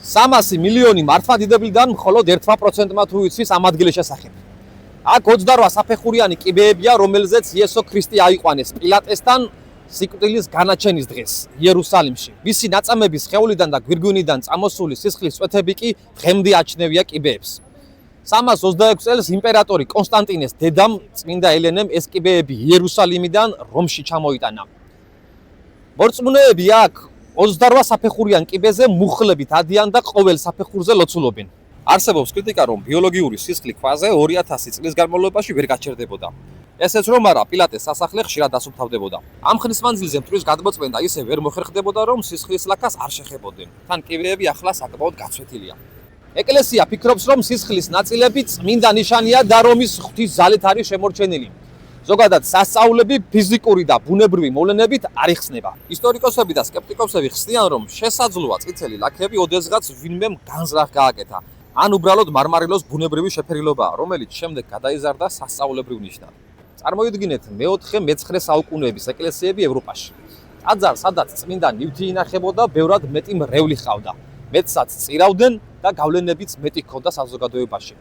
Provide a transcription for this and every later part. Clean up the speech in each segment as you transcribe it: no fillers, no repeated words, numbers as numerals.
300 მილიონი მართლმადიდებლიდან მხოლოდ 1%-მა თუ იცის ამ ადგილის შესახებ. აქ 28 საფეხურიანი კიბეებია, რომელზეც იესო ქრისტე აიყვანეს პილატესთან სიკვდილის განაჩენის დღეს იერუსალიმში. მისი ნაწამების ხეულიდან და გვირგვინიდან წამოსული სისხლის წვეთები კი დღემდე აჩნევია კიბეებს. 326 წელს იმპერატორი კონსტანტინეს დედამ წმინდა ელენემ ეს კიბეები იერუსალიმიდან რომში ჩამოიტანა. მორწმუნეები აქ 28 საფეხურიან კიბეზე მუხლებით ადიან და ყოველ საფეხურზე ლოცულობენ. არსებობს კრიტიკა, რომ ბიოლოგიური სისხლი ქვაზე 2000 წლის განმავლობაში ვერ გაჩერდებოდა. ესეც რომ არა, პილატეს სასახლე ხშირად ასუფთავდებოდა. ამ ხნის მანძილზე მტვრის გადმოწმენდა ისე ვერ მოხერხდებოდა, რომ სისხლის ლაქას არ შეხებოდნენ. თან კიბეები ახლა საკმაოდ გაცვეთილია. ეკლესია ფიქრობს, რომ სისხლის ნაწილები წმინდა ნიშანია და რომის ღვთის ძალით არის შემორჩენილი. ზოგადად სასწაულები ფიზიკური და ბუნებრივი მოვლენებით არ იხსნება. ისტორიკოსები და სკეპტიკოსები ხსნიან, რომ შესაძლოა წითელი ლაქები ოდესღაც ვინმემ განზრახ გააკეთა, ან უბრალოდ მარმარილოს ბუნებრივი შეფერილობაა, რომელიც შემდეგ გადაიზარდა სასწაულებრივ ნიშნად. წარმოიდგინეთ მე-4-მე-9 საუკუნეების ეკლესიები ევროპაში. ტაძარს, სადაც წმინდა ნივთი ინახებოდა, ბევრად მეტი მრევლი ჰყავდა. მეტსაც წირავდნენ და გავლენებიც მეტი ჰქონდა საზოგადოებაში.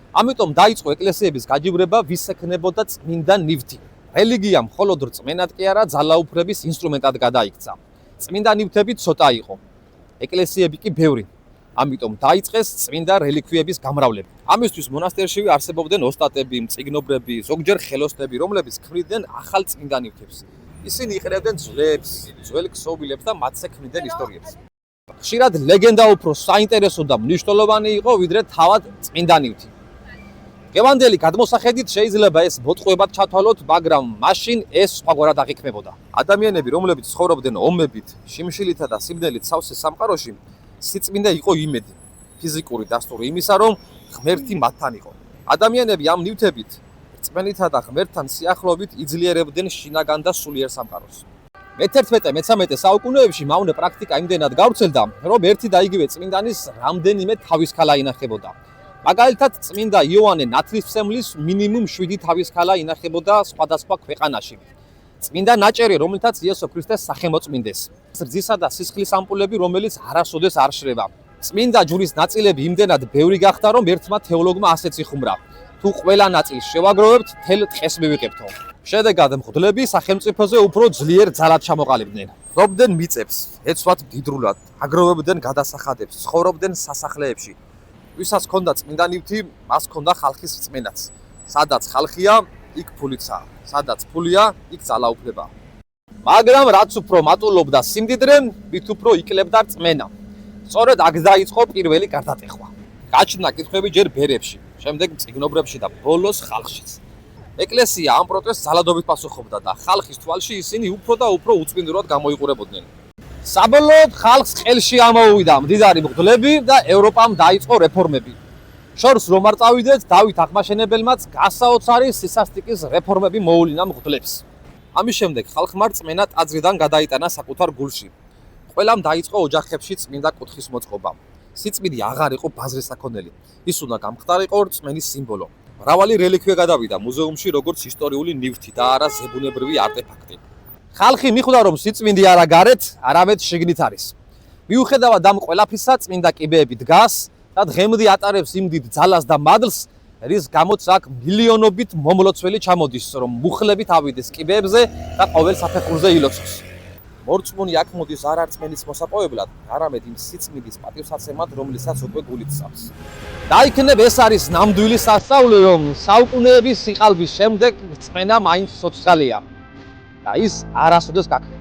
ამიტომ დაიწყო ეკლესიების გაჯიბრება, ვის ექნებოდა წმინდა ნივთი. რელიგია მხოლოდ რწმენად კი არა, ძალაუფლების ინსტრუმენტად გადაიქცა. წმინდა ნივთები ცოტა იყო, ეკლესიები კი ბევრი. ამიტომ დაიწყეს წმინდა რელიკვიების გამრავლება. ამისთვის მონასტერში არსებობდნენ ოსტატები, მწიგნობრები, ზოგჯერ ხელოსნები, რომლებიც ქმნიდნენ ახალ წმინდა ნივთებს. ისინი იყრევდნენ ძვლებს, ძველ ქსოვილებს და მათზე ქმნიდნენ ისტორიებს. ხშირად ლეგენდა უფრო საინტერესო და მნიშვნელოვანი იყო, ვიდრე თავად წმინდა ნივთი. გევანდელი გადმოსახედით შეიძლება ეს მოტყუებად ჩათვალოთ, მაგრამ მაშინ ეს სხვაგვარად აღიქმებოდა. ადამიანები, რომლებიც ცხოვრობდნენ ომებით, შიმშილითა და სიმდელით სავსე სამყაროში, სიწმინდა იყო იმედი, ფიზიკური დასტური იმისა, რომ ღმერთი მათთან იყო. ადამიანები ამ ნივთებით, რწმენითა და ღმერთთან სიახლოვით იძლიერებდნენ შინაგან და სულიერ სამყაროს. მე-11-მე-13 საუკუნეებში მავნე პრაქტიკა იმდენად გავრცელდა, რომ ერთი და იგივე წმინდანის რამდენიმე თავისქალა ინახებოდა. მაგალითად, წმინდა იოანე ნათლისმცემლის მინიმუმ 7 თავისქალა ინახებოდა სხვადასხვა ქვეყანაში. წმინდა ნაჭერი, რომელთაც იესო ქრისტეს სახე მოწმინდეს. რძისა და სისხლის ამპულები, რომელიც არასოდეს არ შრება. წმინდა ჯვრის ნაწილები იმდენად ბევრი გახდა, რომ ერთმა თეოლოგმა ასეც იხუმრა. თუ ყველა ნაწილს შევაგროვებთ, თელ ტყეს მივიღებთო. შედეგად მღვდლები სახელმწიფოზე უფრო ძლიერ ძალად ჩამოყალიბდნენ. ფლობდნენ მიწებს, ეცვათ მდიდრულად, აგროვებდნენ გადასახადებს, ცხოვრობდნენ სასახლეებში. ვისაც ჰქონდა წმინდა ნივთი, მას ჰქონდა ხალხის რწმენაც. სადაც ხალხია, იქ ფულიცაა, სადაც ფულია, იქ ძალაუფლება. მაგრამ რაც უფრო მატულობდა სიმდიდრე, მით უფრო ikლებდა რწმენა. სწორედ აქ დაიწყო პირველი გარდატეხვა. გაჩნდა კითხვები ჯერ ბერებში, შემდეგ მწიგნობრებში და ბოლოს ხალხშიც. ეკლესია ამ პროტესტს ძალადობით პასუხობდა და ხალხის თვალში ისინი უფრო და უფრო უწმინდურად გამოიყურებოდნენ. საბოლოოდ ხალხს ყელში ამოუვიდა მდიდარი მღვდლები და ევროპამ დაიწყო რეფორმები. შორს რომ არ წავიდეთ, დავით აღმაშენებელმაც გასაოცარი სისასტიკის რეფორმები მოუვლინა მღვდლებს. ამის შემდეგ ხალხმა რწმენა ტაძრიდან გადაიტანა საკუთარ გულში. ყველამ დაიწყო ოჯახებში წმინდა კუთხის მოწყობა. სიწმინდე აღარ იყო ბაზრის საქონელი. ის უნდა გამხდარიყო რწმენის სიმბოლო. მრავალი რელიკვია გადავიდა მუზეუმში, როგორც ისტორიული ნივთი და არა ზებუნებრივი არტეფაქტი. ხალხი მიხვდა, რომ სიწმინდე არა გარეთ, არამედ შიგნით არის. მიუხედავად ამ ყველაფრისა, წმინდა კიბეები დგას და დღემდე ატარებს იმ დიდ ძალას და მადლს, რის გამოც აქ მილიონობით მომლოცველი ჩამოდის, რომ მუხლებით ავიდეს კიბეებზე და ყოველ საფეხურზე ილოცოს. მორწმუნე აქ მოდის არა რწმენის მოსაპოვებლად, არამედ იმ სიწმინდის პატივსაცემად, რომლითაც უკვე გულით სწავს. დაიქნებ ეს არის ნამდვილი სასწაული, რომ საუკუნეების სიყალბის შემდეგ რწმენა მაინც სოციალია და ის არასოდეს გაქრა.